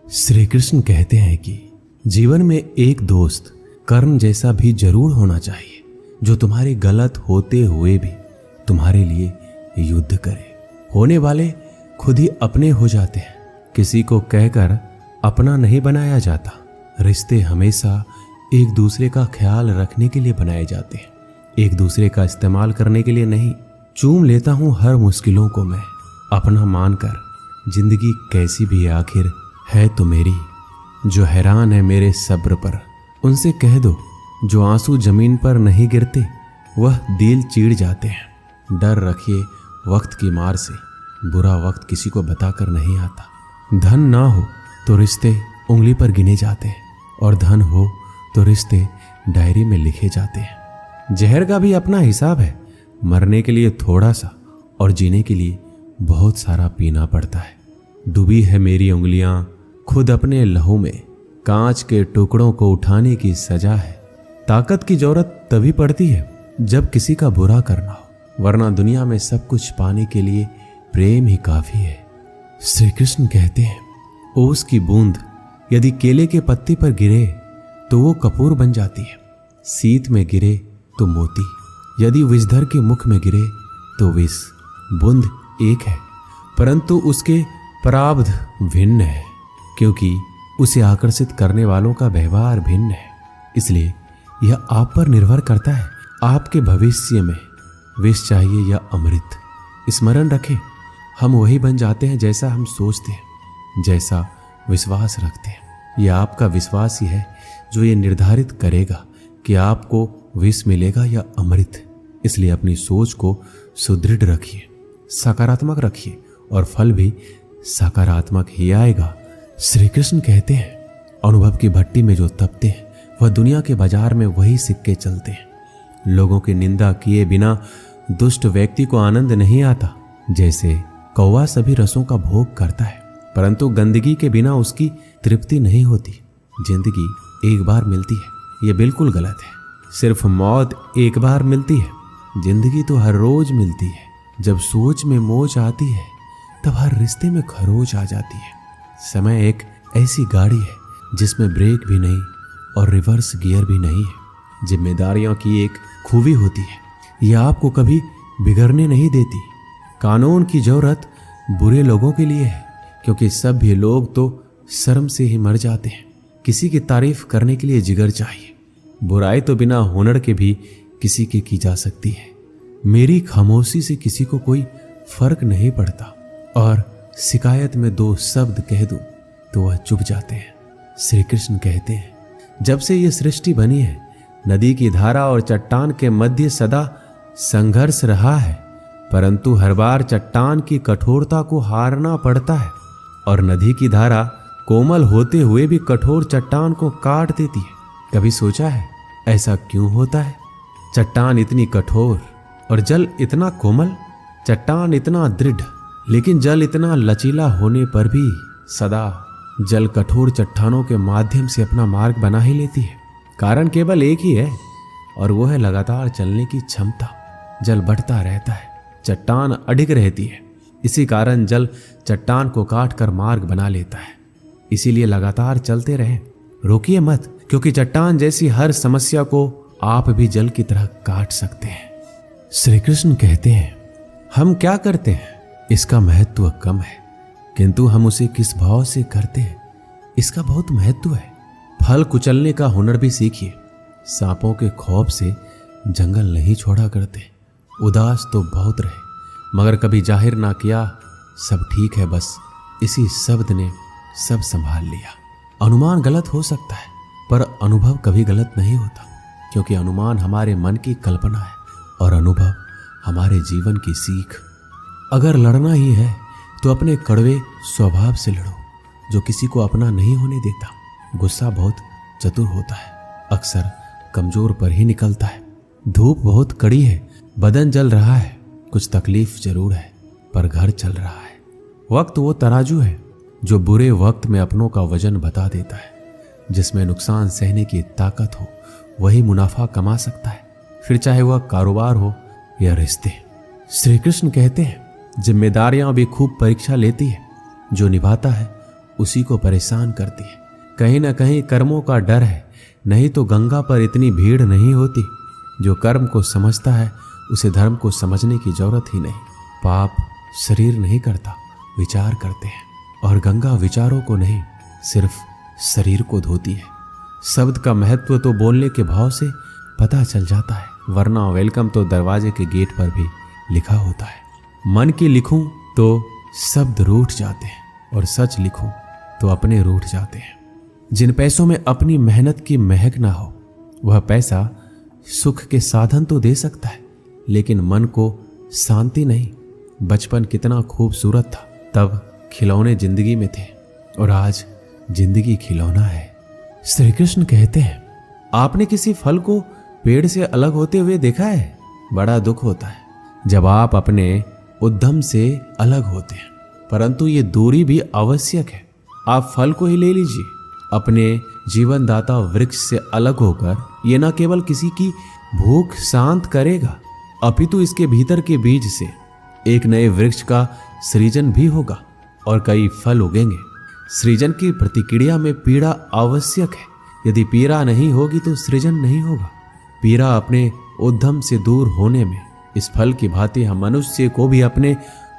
श्री कृष्ण कहते हैं कि जीवन में एक दोस्त कर्ण जैसा भी जरूर होना चाहिए, जो तुम्हारे गलत होते हुए भी तुम्हारे लिए युद्ध करे। होने वाले खुद ही अपने हो जाते हैं, किसी को कहकर अपना नहीं बनाया जाता। रिश्ते हमेशा एक दूसरे का ख्याल रखने के लिए बनाए जाते हैं, एक दूसरे का इस्तेमाल करने के लिए नहीं। चूम लेता हूं हर मुश्किलों को मैं अपना मानकर, जिंदगी कैसी भी आखिर है तो मेरी। जो हैरान है मेरे सब्र पर, उनसे कह दो जो आंसू जमीन पर नहीं गिरते वह दिल चीड़ जाते हैं। डर रखिए वक्त की मार से, बुरा वक्त किसी को बताकर नहीं आता। धन ना हो तो रिश्ते उंगली पर गिने जाते हैं, और धन हो तो रिश्ते डायरी में लिखे जाते हैं। जहर का भी अपना हिसाब है, मरने के लिए थोड़ा सा और जीने के लिए बहुत सारा पीना पड़ता है। डूबी है मेरी उंगलियां खुद अपने लहू में, कांच के टुकड़ों को उठाने की सजा है। ताकत की जरूरत तभी पड़ती है जब किसी का बुरा करना हो, वरना दुनिया में सब कुछ पाने के लिए प्रेम ही काफी है। श्री कृष्ण कहते हैं ओस की बूंद यदि केले के पत्ते पर गिरे तो वो कपूर बन जाती है, सीत में गिरे तो मोती, यदि विषधर के मुख में गिरे तो विष। बूंद एक है परंतु उसके प्रारब्ध भिन्न है, क्योंकि उसे आकर्षित करने वालों का व्यवहार भिन्न है। इसलिए यह आप पर निर्भर करता है, आपके भविष्य में विष चाहिए या अमृत। स्मरण रखें, हम वही बन जाते हैं जैसा हम सोचते हैं, जैसा विश्वास रखते हैं। यह आपका विश्वास ही है जो ये निर्धारित करेगा कि आपको विष मिलेगा या अमृत। इसलिए अपनी सोच को सुदृढ़ रखिए, सकारात्मक रखिए, और फल भी सकारात्मक ही आएगा। श्री कृष्ण कहते हैं अनुभव की भट्टी में जो तपते हैं वह दुनिया के बाजार में वही सिक्के चलते हैं। लोगों की निंदा किए बिना दुष्ट व्यक्ति को आनंद नहीं आता। जैसे कौवा सभी रसों का भोग करता है, परंतु गंदगी के बिना उसकी तृप्ति नहीं होती। जिंदगी एक बार मिलती है, यह बिल्कुल गलत है। सिर्फ मौत एक बार मिलती है, जिंदगी तो हर रोज मिलती है। जब सोच में मोच आती है तब हर रिश्ते में खरोच आ जाती है। समय एक ऐसी गाड़ी है जिसमें ब्रेक भी नहीं और रिवर्स गियर भी नहीं है। जिम्मेदारियों की एक खूबी होती है, यह आपको कभी बिगड़ने नहीं देती। कानून की जरूरत बुरे लोगों के लिए है, क्योंकि सभ्य लोग तो शर्म से ही मर जाते हैं। किसी की तारीफ करने के लिए जिगर चाहिए। बुराई तो बिना हुनर के भी किसी की जा सकती है। मेरी खामोशी से किसी को कोई फर्क नहीं पड़ता, और शिकायत में दो शब्द कह दूं तो वह चुप जाते हैं। श्री कृष्ण कहते हैं जब से ये सृष्टि बनी है, नदी की धारा और चट्टान के मध्य सदा संघर्ष रहा है, परंतु हर बार चट्टान की कठोरता को हारना पड़ता है, और नदी की धारा कोमल होते हुए भी कठोर चट्टान को काट देती है। कभी सोचा है ऐसा क्यों होता है? चट्टान इतनी कठोर और जल इतना कोमल, चट्टान इतना दृढ़ लेकिन जल इतना लचीला होने पर भी सदा जल कठोर चट्टानों के माध्यम से अपना मार्ग बना ही लेती है। कारण केवल एक ही है, और वह है लगातार चलने की क्षमता। जल बढ़ता रहता है, चट्टान अडिग रहती है। इसी कारण जल चट्टान को काट कर मार्ग बना लेता है। इसीलिए लगातार चलते रहें, रोकिए मत, क्योंकि चट्टान जैसी हर समस्या को आप भी जल की तरह काट सकते हैं। श्री कृष्ण कहते हैं हम क्या करते हैं इसका महत्व कम है, किंतु हम उसे किस भाव से करते हैं इसका बहुत महत्व है। फल कुचलने का हुनर भी सीखिए। सांपों के खौफ से जंगल नहीं छोड़ा करते। उदास तो बहुत रहे मगर कभी जाहिर ना किया सब ठीक है, बस इसी शब्द ने सब संभाल लिया। अनुमान गलत हो सकता है, पर अनुभव कभी गलत नहीं होता, क्योंकि अनुमान हमारे मन की कल्पना है और अनुभव हमारे जीवन की सीख। अगर लड़ना ही है तो अपने कड़वे स्वभाव से लड़ो, जो किसी को अपना नहीं होने देता। गुस्सा बहुत चतुर होता है, अक्सर कमजोर पर ही निकलता है। धूप बहुत कड़ी है, बदन जल रहा है, कुछ तकलीफ जरूर है, पर घर चल रहा है। वक्त वो तराजू है जो बुरे वक्त में अपनों का वजन बता देता है। जिसमें नुकसान सहने की ताकत हो वही मुनाफा कमा सकता है, फिर चाहे वह कारोबार हो या रिश्ते। श्री कृष्ण कहते हैं जिम्मेदारियां भी खूब परीक्षा लेती है, जो निभाता है उसी को परेशान करती है। कहीं ना कहीं कर्मों का डर है, नहीं तो गंगा पर इतनी भीड़ नहीं होती। जो कर्म को समझता है उसे धर्म को समझने की जरूरत ही नहीं। पाप शरीर नहीं करता, विचार करते हैं, और गंगा विचारों को नहीं, सिर्फ शरीर को धोती है। शब्द का महत्व तो बोलने के भाव से पता चल जाता है, वरना वेलकम तो दरवाजे के गेट पर भी लिखा होता है। मन की लिखूं तो शब्द रूठ जाते हैं, और सच लिखूं तो अपने रूठ जाते हैं। जिन पैसों में अपनी मेहनत की महक ना हो, वह पैसा सुख के साधन तो दे सकता है, लेकिन मन को शांति नहीं। बचपन कितना खूबसूरत था, तब खिलौने जिंदगी में थे, और आज जिंदगी खिलौना है। श्री कृष्ण कहते हैं, आपने किसी फल को पेड़ से अलग होते हुए देखा है? बड़ा दुख होता है जब आप अपने उद्यम से अलग होते हैं, परंतु ये दूरी भी आवश्यक है। आप फल को ही ले लीजिए। अपने जीवनदाता वृक्ष से अलग होकर ये न केवल किसी की भूख शांत करेगा, अपितु इसके भीतर के बीज से एक नए वृक्ष का सृजन भी होगा और कई फल उगेंगे। सृजन की प्रतिक्रिया में पीड़ा आवश्यक है। यदि पीड़ा नहीं होगी तो सृजन नहीं होगा। पीड़ा अपने उद्यम से दूर होने में, इस फल की भांति हम मनुष्य को भी अपने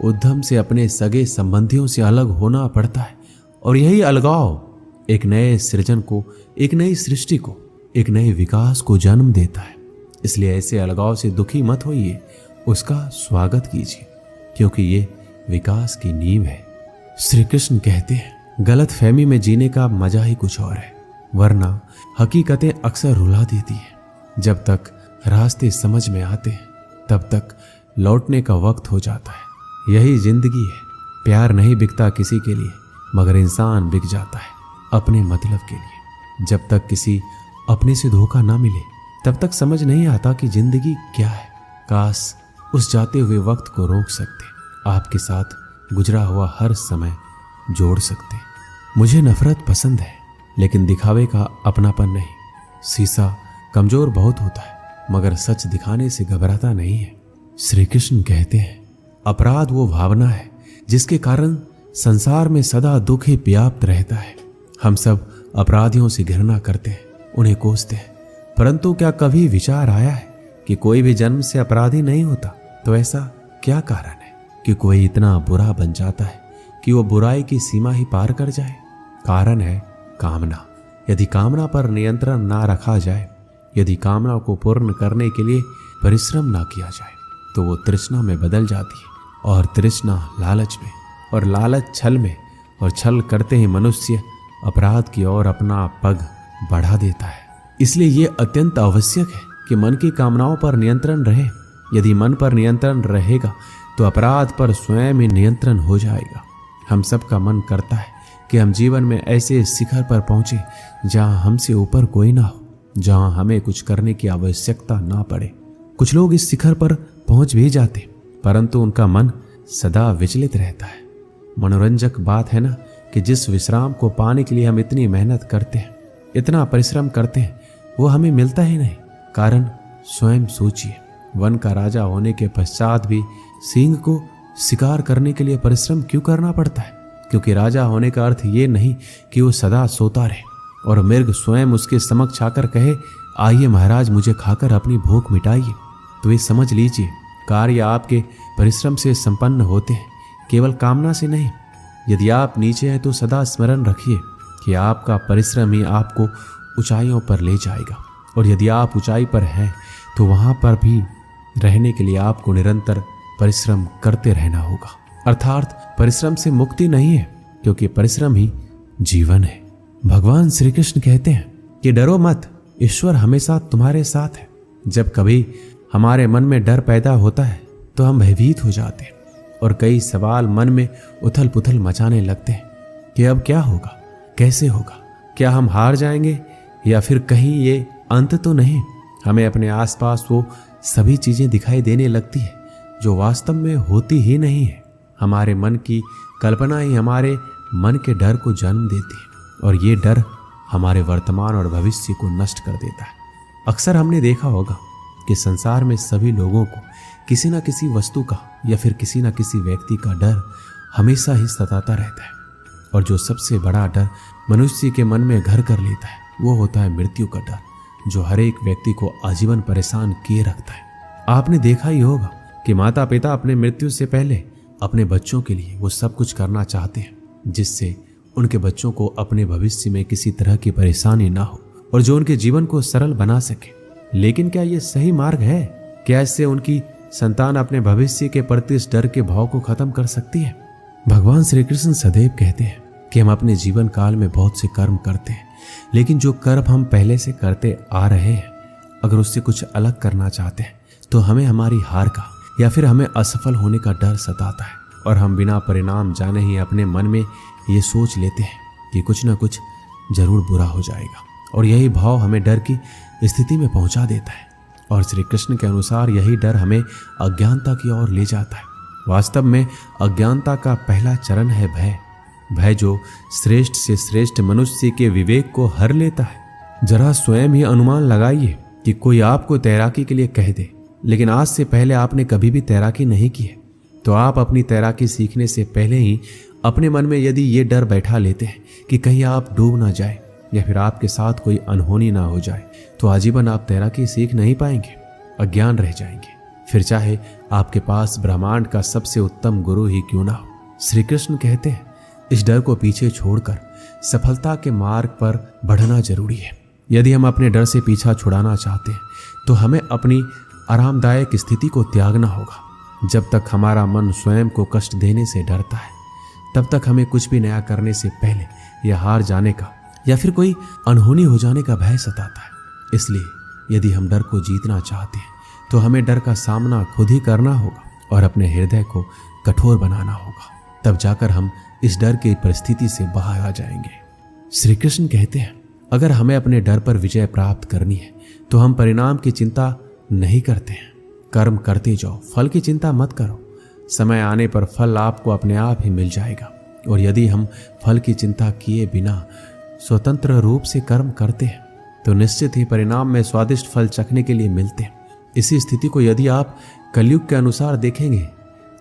उद्यम से, अपने सगे संबंधियों से अलग होना पड़ता है। और यही अलगाव एक नए सृजन को, एक नई सृष्टि को, एक नए विकास को जन्म देता है। इसलिए ऐसे अलगाव से दुखी मत होइए, उसका स्वागत कीजिए, क्योंकि ये विकास की नींव है। श्री कृष्ण कहते हैं, गलत फहमी में जीने का मजा ही कुछ और है, वरना हकीकतें अक्सर रुला देती है। जब तक रास्ते समझ में आते हैं तब तक लौटने का वक्त हो जाता है। यही जिंदगी है। प्यार नहीं बिकता किसी के लिए, मगर इंसान बिक जाता है अपने मतलब के लिए। जब तक किसी अपने से धोखा ना मिले तब तक समझ नहीं आता कि जिंदगी क्या है। काश उस जाते हुए वक्त को रोक सकते, आपके साथ गुजरा हुआ हर समय जोड़ सकते। मुझे नफरत पसंद है, लेकिन दिखावे का अपनापन नहीं। शीशा कमजोर बहुत होता है, मगर सच दिखाने से घबराता नहीं है। श्री कृष्ण कहते हैं, अपराध वो भावना है जिसके कारण संसार में सदा दुख ही व्याप्त रहता है। हम सब अपराधियों से घृणा करते हैं, उन्हें कोसते हैं, परंतु क्या कभी विचार आया है कि कोई भी जन्म से अपराधी नहीं होता? तो ऐसा क्या कारण है कि कोई इतना बुरा बन जाता है कि वो बुराई की सीमा ही पार कर जाए? कारण है कामना। यदि कामना पर नियंत्रण ना रखा जाए, यदि कामना को पूर्ण करने के लिए परिश्रम ना किया जाए, तो वो तृष्णा में बदल जाती है, और तृष्णा लालच में, और लालच छल में, और छल करते ही मनुष्य अपराध की ओर अपना पग बढ़ा देता है। इसलिए ये अत्यंत आवश्यक है कि मन की कामनाओं पर नियंत्रण रहे। यदि मन पर नियंत्रण रहेगा तो अपराध पर स्वयं ही नियंत्रण हो जाएगा। हम सबका मन करता है कि हम जीवन में ऐसे शिखर पर पहुंचे जहां हमसे ऊपर कोई ना हो, जहां हमें कुछ करने की आवश्यकता ना पड़े। कुछ लोग इस शिखर पर पहुंच भी जाते, परंतु उनका मन सदा विचलित रहता है। मनोरंजक बात है ना कि जिस विश्राम को पाने के लिए हम इतनी मेहनत करते हैं, इतना परिश्रम करते हैं, वो हमें मिलता ही नहीं। कारण स्वयं सोचिए, वन का राजा होने के पश्चात भी सिंह को शिकार करने के लिए परिश्रम क्यों करना पड़ता है? क्योंकि राजा होने का अर्थ ये नहीं कि वो सदा सोता रहे और मृग स्वयं उसके समक्ष आकर कहे, आइए महाराज, मुझे खाकर अपनी भूख मिटाइए। तो ये समझ लीजिए, कार्य आपके परिश्रम से संपन्न होते हैं, केवल कामना से नहीं। यदि आप नीचे हैं तो सदा स्मरण रखिए कि आपका परिश्रम ही आपको ऊंचाइयों पर ले जाएगा, और यदि आप ऊंचाई पर हैं तो वहां पर भी रहने के लिए आपको निरंतर परिश्रम करते रहना होगा। अर्थात परिश्रम से मुक्ति नहीं है, क्योंकि परिश्रम ही जीवन है। भगवान श्री कृष्ण कहते हैं कि डरो मत, ईश्वर हमेशा तुम्हारे साथ है। जब कभी हमारे मन में डर पैदा होता है तो हम भयभीत हो जाते हैं और कई सवाल मन में उथल पुथल मचाने लगते हैं कि अब क्या होगा, कैसे होगा, क्या हम हार जाएंगे या फिर कहीं ये अंत तो नहीं। हमें अपने आसपास वो सभी चीजें दिखाई देने लगती है जो वास्तव में होती ही नहीं है। हमारे मन की कल्पना ही हमारे मन के डर को जन्म देती है, और ये डर हमारे वर्तमान और भविष्य को नष्ट कर देता है। अक्सर हमने देखा होगा कि संसार में सभी लोगों को किसी न किसी वस्तु का या फिर किसी न किसी व्यक्ति का डर हमेशा ही सताता रहता है। और जो सबसे बड़ा डर मनुष्य के मन में घर कर लेता है वो होता है मृत्यु का डर, जो हर एक व्यक्ति को आजीवन परेशान किए रखता है। आपने देखा ही होगा कि माता पिता अपने मृत्यु से पहले अपने बच्चों के लिए वो सब कुछ करना चाहते हैं जिससे उनके बच्चों को अपने भविष्य में किसी तरह की परेशानी ना हो और जो उनके जीवन को सरल बना सके। लेकिन क्या ये सही मार्ग है? क्या इससे उनकी संतान अपने भविष्य के प्रति इस डर के भाव को खत्म कर सकती है? भगवान श्री कृष्ण सदैव कहते हैं कि हम अपने जीवन काल में बहुत से कर्म करते हैं, लेकिन जो कर्म हम पहले से करते आ रहे हैं अगर उससे कुछ अलग करना चाहते हैं तो हमें हमारी हार का या फिर हमें असफल होने का डर सताता है और हम बिना परिणाम जाने ही अपने मन में ये सोच लेते हैं कि कुछ ना कुछ जरूर बुरा हो जाएगा और यही भाव हमें डर की स्थिति में पहुंचा देता है। और श्री कृष्ण के अनुसार यही डर हमें अज्ञानता की ओर ले जाता है। वास्तव में अज्ञानता का पहला चरण है भय, भय जो श्रेष्ठ से श्रेष्ठ मनुष्य के विवेक को हर लेता है। जरा स्वयं ही अनुमान लगाइए कि कोई आपको तैराकी के लिए कह दे, लेकिन आज से पहले आपने कभी भी तैराकी नहीं की है, तो आप अपनी तैराकी सीखने से पहले ही अपने मन में यदि ये डर बैठा लेते हैं कि कहीं आप डूब ना जाए या फिर आपके साथ कोई अनहोनी ना हो जाए, तो आजीवन आप तैराकी सीख नहीं पाएंगे, अज्ञान रह जाएंगे। फिर चाहे आपके पास ब्रह्मांड का सबसे उत्तम गुरु ही क्यों ना हो। श्री कृष्ण कहते हैं इस डर को पीछे छोड़कर सफलता के मार्ग पर बढ़ना जरूरी है। यदि हम अपने डर से पीछा छुड़ाना चाहते हैं तो हमें अपनी आरामदायक स्थिति को त्यागना होगा। जब तक हमारा मन स्वयं को कष्ट देने से डरता है तब तक हमें कुछ भी नया करने से पहले या हार जाने का या फिर कोई अनहोनी हो जाने का भय सताता है। इसलिए यदि हम डर को जीतना चाहते हैं तो हमें डर का सामना खुद ही करना होगा और अपने हृदय को कठोर बनाना होगा। तब जाकर हम इस डर की परिस्थिति से बाहर आ जाएंगे। श्री कृष्ण कहते हैं अगर हमें अपने डर पर विजय प्राप्त करनी है तो हम परिणाम की चिंता नहीं करते हैं। कर्म करते जाओ, फल की चिंता मत करो। समय आने पर फल आपको अपने आप ही मिल जाएगा। और यदि हम फल की चिंता किए बिना स्वतंत्र रूप से कर्म करते हैं तो निश्चित ही परिणाम में स्वादिष्ट फल चखने के लिए मिलते हैं। इसी स्थिति को यदि आप कलयुग के अनुसार देखेंगे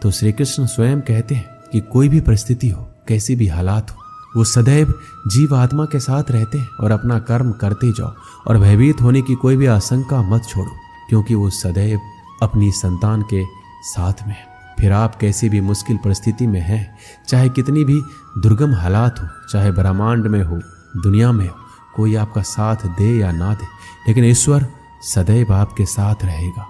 तो श्री कृष्ण स्वयं कहते हैं कि कोई भी परिस्थिति हो, कैसी भी हालात हो, वो सदैव जीव आत्मा के साथ रहते हैं और अपना कर्म करते जाओ और भयभीत होने की कोई भी आशंका मत छोड़ो, क्योंकि वो सदैव अपनी संतान के साथ में है। फिर आप कैसी भी मुश्किल परिस्थिति में हैं, चाहे कितनी भी दुर्गम हालात हो, चाहे ब्रह्मांड में हो, दुनिया में हो, कोई आपका साथ दे या ना दे, लेकिन ईश्वर सदैव आपके साथ रहेगा।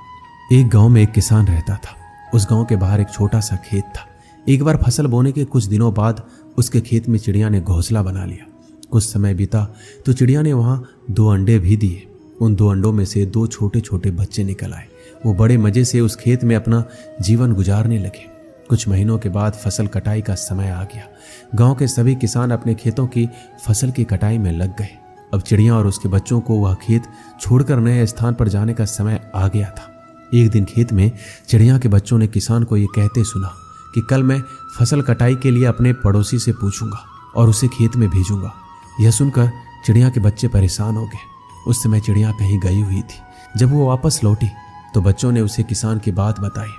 एक गांव में एक किसान रहता था। उस गांव के बाहर एक छोटा सा खेत था। एक बार फसल बोने के कुछ दिनों बाद उसके खेत में चिड़िया ने घोंसला बना लिया। कुछ समय बीता तो चिड़िया ने वहां 2 अंडे भी दिए। उन 2 अंडों में से 2 छोटे छोटे बच्चे निकल आए। वो बड़े मजे से उस खेत में अपना जीवन गुजारने लगे। कुछ महीनों के बाद फसल कटाई का समय आ गया। गांव के सभी किसान अपने खेतों की फसल की कटाई में लग गए। अब चिड़िया और उसके बच्चों को वह खेत छोड़कर नए स्थान पर जाने का समय आ गया था। एक दिन खेत में चिड़िया के बच्चों ने किसान को ये कहते सुना कि कल मैं फसल कटाई के लिए अपने पड़ोसी से पूछूंगा और उसे खेत में भेजूंगा। यह सुनकर चिड़िया के बच्चे परेशान हो गए। उस समय चिड़िया कहीं गई हुई थी। जब वो वापस लौटी तो बच्चों ने उसे किसान की बात बताई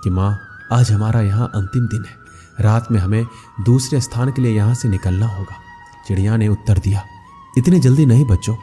कि माँ, आज हमारा यहाँ अंतिम दिन है। रात में हमें दूसरे स्थान के लिए यहाँ से निकलना होगा। चिड़िया ने उत्तर दिया, इतनी जल्दी नहीं बच्चों,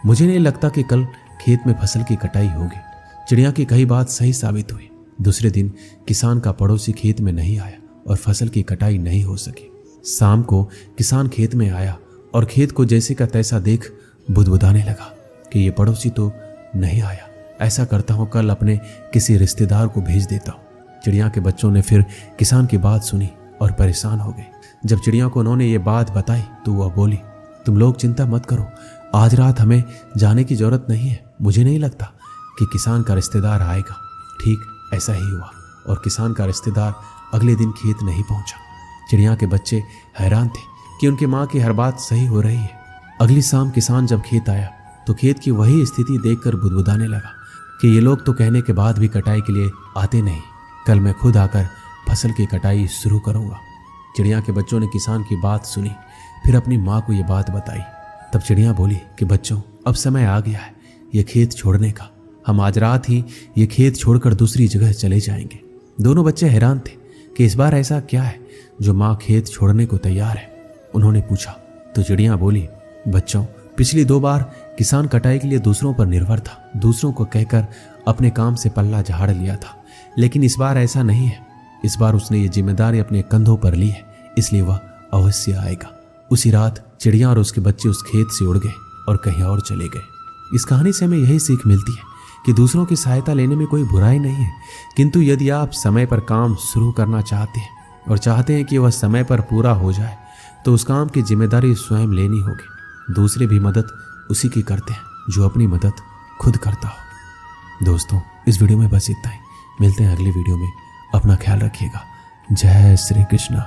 मुझे नहीं लगता कि कल खेत में फसल की कटाई होगी। चिड़िया की कही बात सही साबित हुई। दूसरे दिन किसान का पड़ोसी खेत में नहीं आया और फसल की कटाई नहीं हो सकी। शाम को किसान खेत में आया और खेत को जैसे का तैसा देख बुदबुदाने लगा कि ये पड़ोसी तो नहीं आया। ऐसा करता हूँ कल अपने किसी रिश्तेदार को भेज देता हूँ। चिड़िया के बच्चों ने फिर किसान की बात सुनी और परेशान हो गए। जब चिड़िया को उन्होंने ये बात बताई तो वह बोली, तुम लोग चिंता मत करो, आज रात हमें जाने की जरूरत नहीं है। मुझे नहीं लगता कि किसान का रिश्तेदार आएगा। ठीक ऐसा ही हुआ और किसान का रिश्तेदार अगले दिन खेत नहीं पहुंचा। चिड़िया के बच्चे हैरान थे कि उनकी माँ की हर बात सही हो रही है। अगली शाम किसान जब खेत आया तो खेत की वही स्थिति देखकर बुदबुदाने लगा कि ये लोग तो कहने के बाद भी कटाई के लिए आते नहीं। कल मैं खुद आकर फसल की कटाई शुरू करूंगा। चिड़िया के बच्चों ने किसान की बात सुनी, फिर अपनी माँ को ये बात बताई। तब चिड़िया बोली कि बच्चों, अब समय आ गया है ये खेत छोड़ने का। हम आज रात ही ये खेत छोड़कर दूसरी जगह चले जाएंगे। दोनों बच्चे हैरान थे कि इस बार ऐसा क्या है जो माँ खेत छोड़ने को तैयार है। उन्होंने पूछा तो चिड़िया बोली, बच्चों, पिछली 2 बार किसान कटाई के लिए दूसरों पर निर्भर था, दूसरों को कहकर अपने काम से पल्ला झाड़ लिया था, लेकिन इस बार ऐसा नहीं है। इस बार उसने ये जिम्मेदारी अपने कंधों पर ली है, इसलिए वह अवश्य आएगा। उसी रात चिड़िया और उसके बच्चे उस खेत से उड़ गए और कहीं और चले गए। इस कहानी से हमें यही सीख मिलती है कि दूसरों की सहायता लेने में कोई बुराई नहीं है, किंतु यदि आप समय पर काम शुरू करना चाहते हैं और चाहते हैं कि वह समय पर पूरा हो जाए, तो उस काम की जिम्मेदारी स्वयं लेनी होगी। दूसरे भी मदद उसी की करते हैं जो अपनी मदद खुद करता हो। दोस्तों, इस वीडियो में बस इतना ही। मिलते हैं अगली वीडियो में। अपना ख्याल रखिएगा। जय श्री कृष्ण।